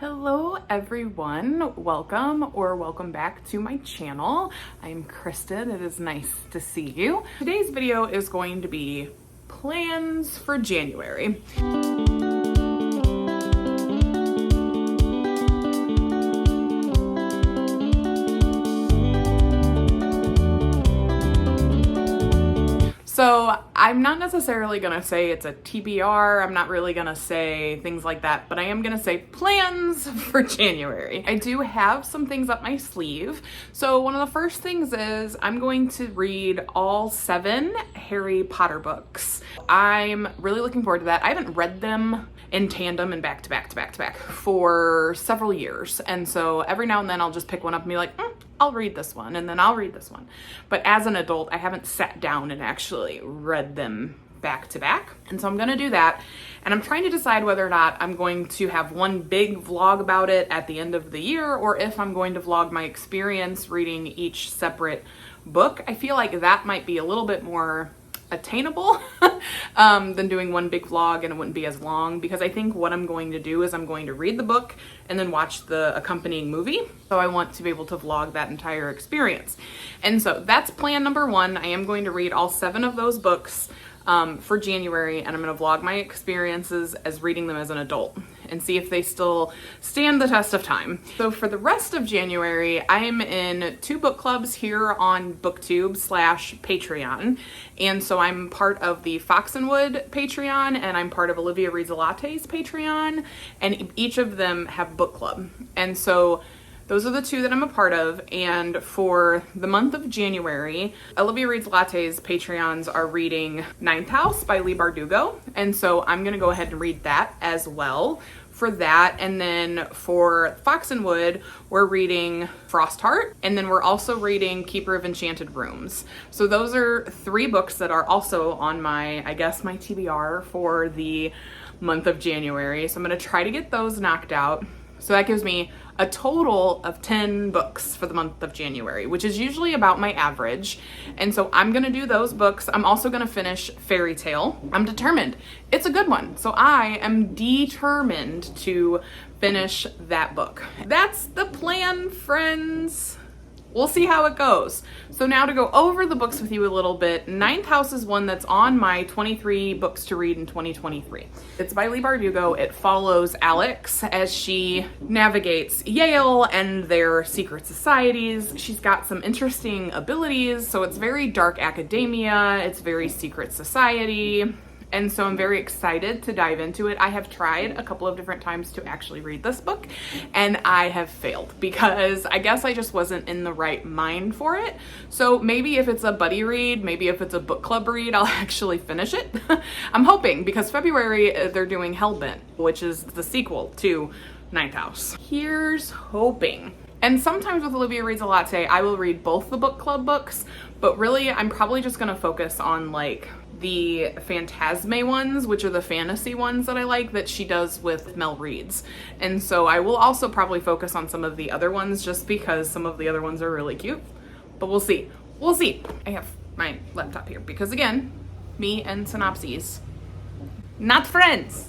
Hello everyone, welcome back to my channel. I'm Kristen, it is nice to see you. Today's video is going to be plans for January. So I'm not necessarily gonna say it's a TBR, I'm not really gonna say things like that, but I am gonna say plans for January. I do have some things up my sleeve. So one of the first things is I'm going to read all 7 Harry Potter books. I'm really looking forward to that. I haven't read them in tandem and back to back for several years. And so every now and then I'll just pick one up and be like, I'll read this one, and then I'll read this one. But as an adult, I haven't sat down and actually read them back to back. And so I'm gonna do that. And I'm trying to decide whether or not I'm going to have one big vlog about it at the end of the year, or if I'm going to vlog my experience reading each separate book. I feel like that might be a little bit more attainable than doing one big vlog, and it wouldn't be as long, because I think what I'm going to do is I'm going to read the book and then watch the accompanying movie. So I want to be able to vlog that entire experience. And so that's plan number 1. I am going to read all 7 of those books for January, and I'm going to vlog my experiences as reading them as an adult and see if they still stand the test of time. So for the rest of January, I'm in 2 book clubs here on BookTube/Patreon. And so I'm part of the Foxenwood Patreon, and I'm part of Olivia Reads a Latte's Patreon, and each of them have book club. And so those are the 2 that I'm a part of. And for the month of January, Olivia Reads Latte's Patreons are reading Ninth House by Leigh Bardugo. And so I'm gonna go ahead and read that as well for that. And then for Foxenwood, we're reading Frostheart. And then we're also reading Keeper of Enchanted Rooms. So those are 3 books that are also on my, I guess, my TBR for the month of January. So I'm gonna try to get those knocked out. So that gives me a total of 10 books for the month of January, which is usually about my average. And so I'm gonna do those books. I'm also gonna finish Fairy Tale. I'm determined. It's a good one. So I am determined to finish that book. That's the plan, friends. We'll see how it goes. So now to go over the books with you a little bit, Ninth House is one that's on my 23 books to read in 2023. It's by Leigh Bardugo. It follows Alex as she navigates Yale and their secret societies. She's got some interesting abilities, so it's very dark academia, it's very secret society. And so I'm very excited to dive into it. I have tried a couple of different times to actually read this book, and I have failed because I guess I just wasn't in the right mind for it. So maybe if it's a buddy read, maybe if it's a book club read, I'll actually finish it. I'm hoping, because February they're doing Hellbent, which is the sequel to Ninth House. Here's hoping. And sometimes with Olivia Reads a Latte, I will read both the book club books, but really I'm probably just gonna focus on like the Phantasme ones, which are the fantasy ones that I like that she does with Mel Reads. And so I will also probably focus on some of the other ones just because some of the other ones are really cute, but we'll see. We'll see. I have my laptop here because again, me and synopses, not friends.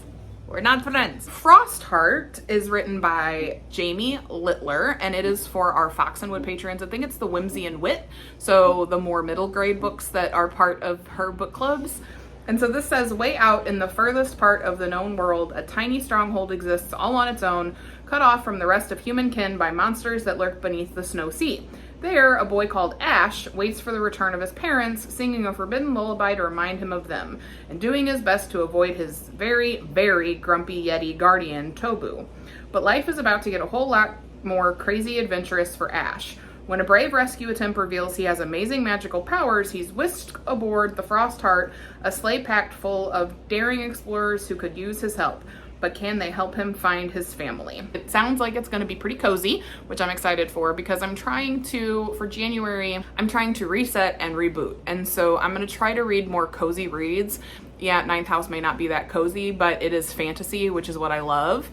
We're not friends. Frostheart is written by Jamie Littler, and it is for our Foxenwood patrons. I think it's the Whimsy and Wit, so the more middle grade books that are part of her book clubs. And so this says, way out in the furthest part of the known world, a tiny stronghold exists all on its own, cut off from the rest of human kin by monsters that lurk beneath the snow sea. There, a boy called Ash waits for the return of his parents, singing a forbidden lullaby to remind him of them, and doing his best to avoid his very, very grumpy Yeti guardian, Tobu. But life is about to get a whole lot more crazy adventurous for Ash. When a brave rescue attempt reveals he has amazing magical powers, he's whisked aboard the Frostheart, a sleigh packed full of daring explorers who could use his help. But can they help him find his family? It sounds like it's going to be pretty cozy, which I'm excited for because for January, I'm trying to reset and reboot. And so I'm going to try to read more cozy reads. Yeah, Ninth House may not be that cozy, but it is fantasy, which is what I love.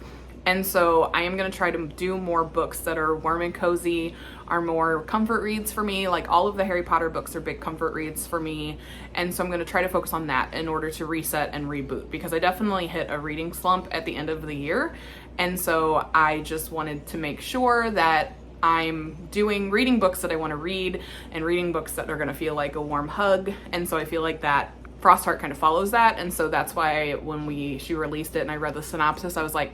And so I am going to try to do more books that are warm and cozy, are more comfort reads for me. Like all of the Harry Potter books are big comfort reads for me. And so I'm going to try to focus on that in order to reset and reboot, because I definitely hit a reading slump at the end of the year. And so I just wanted to make sure that I'm doing reading books that I want to read and reading books that are going to feel like a warm hug. And so I feel like that Frostheart kind of follows that. And so that's why when she released it and I read the synopsis, I was like,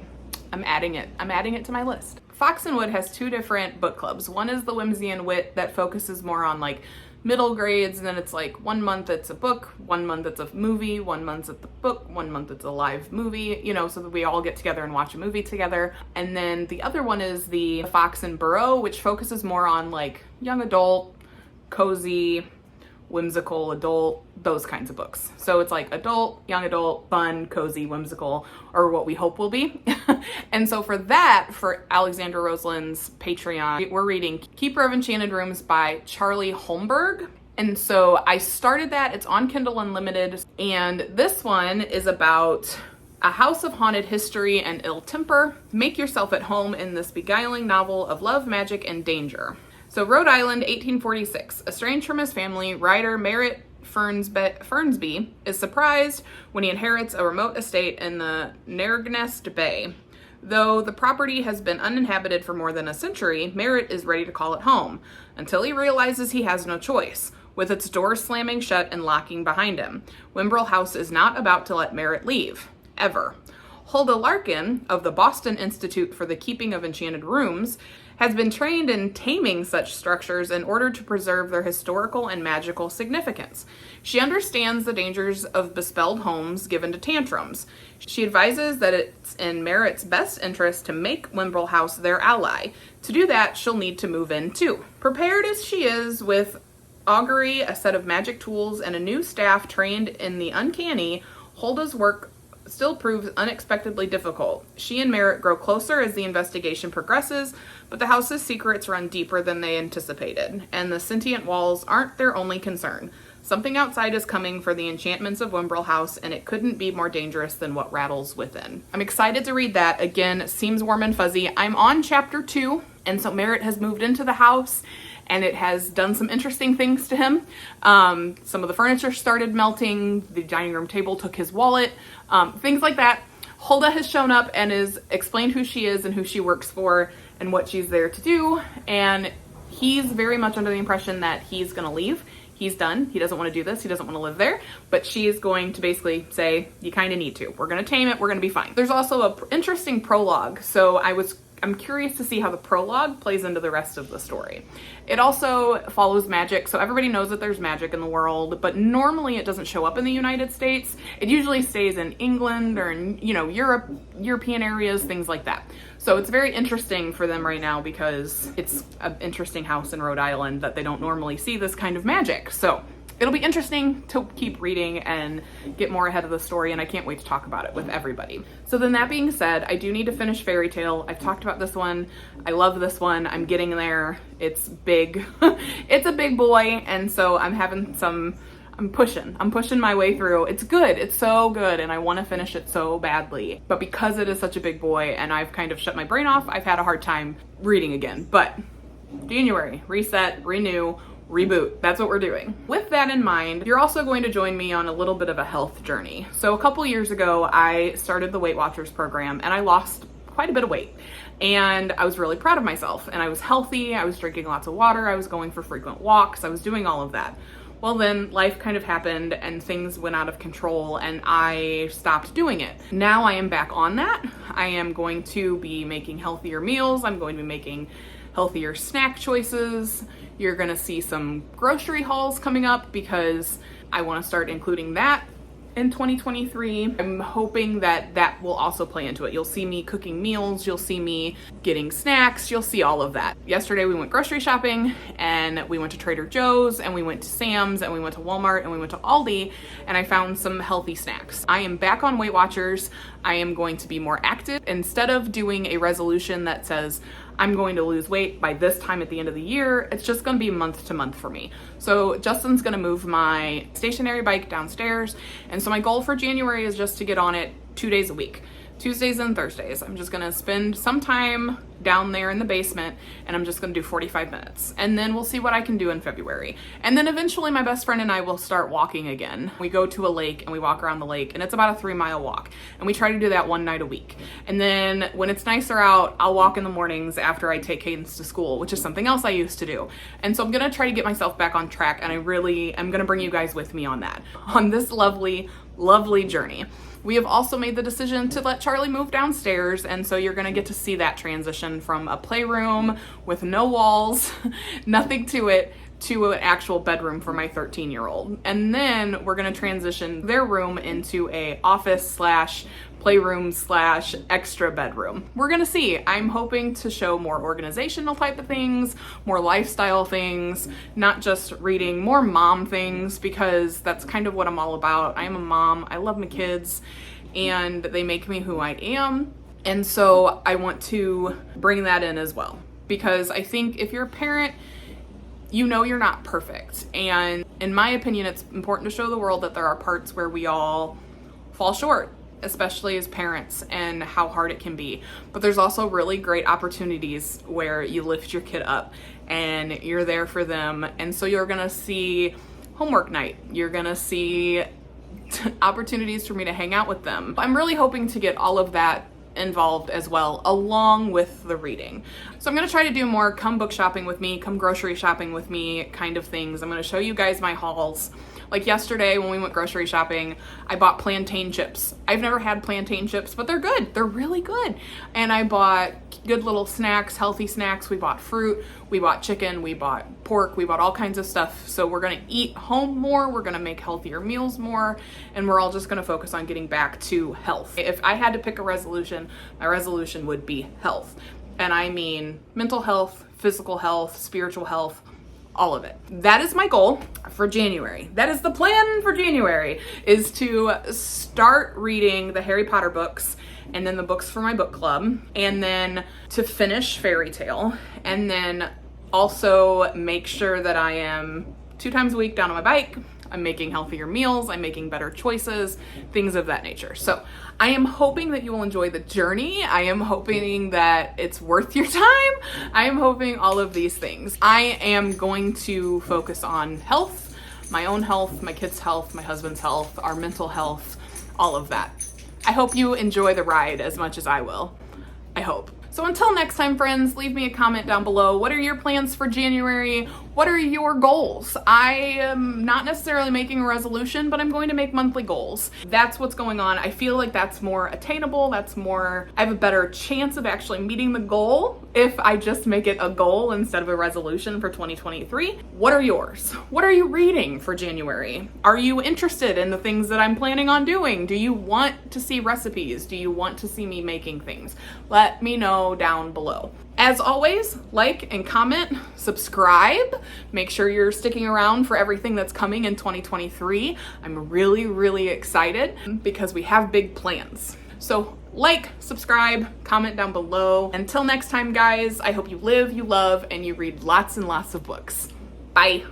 I'm adding it to my list. Fox and Wood has two different book clubs. One is the Whimsy and Wit that focuses more on like middle grades, and then it's like 1 month it's a book, 1 month it's a movie, 1 month it's a book, 1 month it's a live movie, so that we all get together and watch a movie together. And then the other one is the Fox and Burrow, which focuses more on like young adult, cozy, whimsical adult, those kinds of books. So it's like adult, young adult, fun, cozy, whimsical, or what we hope will be. And so for that, for Alexandra Roseland's Patreon, we're reading Keeper of Enchanted Rooms by Charlie Holmberg. And so I started that. It's on Kindle Unlimited. And this one is about a house of haunted history and ill temper. Make yourself at home in this beguiling novel of love, magic, and danger. So Rhode Island, 1846. Estranged from his family, writer Merritt Fernsby is surprised when he inherits a remote estate in the Narragansett Bay. Though the property has been uninhabited for more than a century, Merritt is ready to call it home, until he realizes he has no choice, with its doors slamming shut and locking behind him. Wimbrel House is not about to let Merritt leave, ever. Huldah Larkin of the Boston Institute for the Keeping of Enchanted Rooms has been trained in taming such structures in order to preserve their historical and magical significance. She understands the dangers of bespelled homes given to tantrums. She advises that it's in Merritt's best interest to make Wimbrel House their ally. To do that, she'll need to move in too. Prepared as she is with augury, a set of magic tools, and a new staff trained in the uncanny, Huldah's work still proves unexpectedly difficult. She and Merritt grow closer as the investigation progresses, but the house's secrets run deeper than they anticipated, and the sentient walls aren't their only concern. Something outside is coming for the enchantments of Wimbrel House, and it couldn't be more dangerous than what rattles within. I'm excited to read that. Again, seems warm and fuzzy. I'm on chapter 2, and so Merritt has moved into the house, and it has done some interesting things to him. Some of the furniture started melting, the dining room table took his wallet, things like that. Huldah has shown up and has explained who she is and who she works for and what she's there to do, and he's very much under the impression that he's going to leave. He's done. He doesn't want to do this. He doesn't want to live there, but she's going to basically say, you kind of need to. We're going to tame it. We're going to be fine. There's also an interesting prologue, so I'm curious to see how the prologue plays into the rest of the story. It also follows magic, so everybody knows that there's magic in the world, but normally it doesn't show up in the United States. It usually stays in England or in, Europe, European areas, things like that. So it's very interesting for them right now because it's an interesting house in Rhode Island that they don't normally see this kind of magic. So it'll be interesting to keep reading and get more ahead of the story, and I can't wait to talk about it with everybody. So then that being said, I do need to finish Fairy Tale. I've talked about this one. I love this one. I'm getting there. It's big. It's a big boy, and so I'm pushing my way through. It's good. It's so good, and I want to finish it so badly. But because it is such a big boy and I've kind of shut my brain off, I've had a hard time reading again. But January, reset, renew, reboot. That's what we're doing. With that in mind, you're also going to join me on a little bit of a health journey. So a couple years ago, I started the Weight Watchers program and I lost quite a bit of weight. And I was really proud of myself, and I was healthy. I was drinking lots of water. I was going for frequent walks. I was doing all of that. Well, then life kind of happened and things went out of control and I stopped doing it. Now I am back on that. I am going to be making healthier meals. I'm going to be making healthier snack choices. You're gonna see some grocery hauls coming up because I wanna start including that in 2023. I'm hoping that that will also play into it. You'll see me cooking meals, you'll see me getting snacks, you'll see all of that. Yesterday we went grocery shopping and we went to Trader Joe's and we went to Sam's and we went to Walmart and we went to Aldi, and I found some healthy snacks. I am back on Weight Watchers. I am going to be more active. Instead of doing a resolution that says I'm going to lose weight by this time at the end of the year, it's just going to be month to month for me. So Justin's going to move my stationary bike downstairs, and so my goal for January is just to get on it 2 days a week. Tuesdays and Thursdays. I'm just gonna spend some time down there in the basement and I'm just gonna do 45 minutes. And then we'll see what I can do in February. And then eventually my best friend and I will start walking again. We go to a lake and we walk around the lake, and it's about a 3-mile walk. And we try to do that one night a week. And then when it's nicer out, I'll walk in the mornings after I take Cadence to school, which is something else I used to do. And so I'm gonna try to get myself back on track, and I really am gonna bring you guys with me on that, on this lovely, lovely journey. We have also made the decision to let Charlie move downstairs, and so you're gonna get to see that transition from a playroom with no walls, nothing to it, to an actual bedroom for my 13-year-old. And then we're gonna transition their room into a office / playroom / extra bedroom. We're gonna see. I'm hoping to show more organizational type of things, more lifestyle things, not just reading, more mom things, because that's kind of what I'm all about. I am a mom. I love my kids and they make me who I am. And so I want to bring that in as well, because I think if you're a parent, you know you're not perfect. And in my opinion, it's important to show the world that there are parts where we all fall short, especially as parents, and how hard it can be. But there's also really great opportunities where you lift your kid up and you're there for them. And so you're gonna see homework night. You're gonna see opportunities for me to hang out with them. I'm really hoping to get all of that involved as well, along with the reading. So I'm gonna try to do more come book shopping with me, come grocery shopping with me kind of things. I'm gonna show you guys my hauls. Like yesterday when we went grocery shopping, I bought plantain chips. I've never had plantain chips, but they're good. They're really good. And I bought good little snacks, healthy snacks. We bought fruit, we bought chicken, we bought pork, we bought all kinds of stuff. So we're gonna eat home more, we're gonna make healthier meals more, and we're all just gonna focus on getting back to health. If I had to pick a resolution, my resolution would be health. And I mean mental health, physical health, spiritual health, all of it. That is my goal for January. That is the plan for January, is to start reading the Harry Potter books and then the books for my book club, and then to finish Fairy Tale, and then also make sure that I am 2 times a week down on my bike. I'm making healthier meals, I'm making better choices, things of that nature. So I am hoping that you will enjoy the journey. I am hoping that it's worth your time. I am hoping all of these things. I am going to focus on health, my own health, my kids' health, my husband's health, our mental health, all of that. I hope you enjoy the ride as much as I will. I hope. So until next time, friends, leave me a comment down below. What are your plans for January? What are your goals? I am not necessarily making a resolution, but I'm going to make monthly goals. That's what's going on. I feel like that's more attainable. I have a better chance of actually meeting the goal if I just make it a goal instead of a resolution for 2023. What are yours? What are you reading for January? Are you interested in the things that I'm planning on doing? Do you want to see recipes? Do you want to see me making things? Let me know down below. As always, like and comment, subscribe. Make sure you're sticking around for everything that's coming in 2023. I'm really, really excited because we have big plans. So like, subscribe, comment down below. Until next time, guys, I hope you live, you love, and you read lots and lots of books. Bye.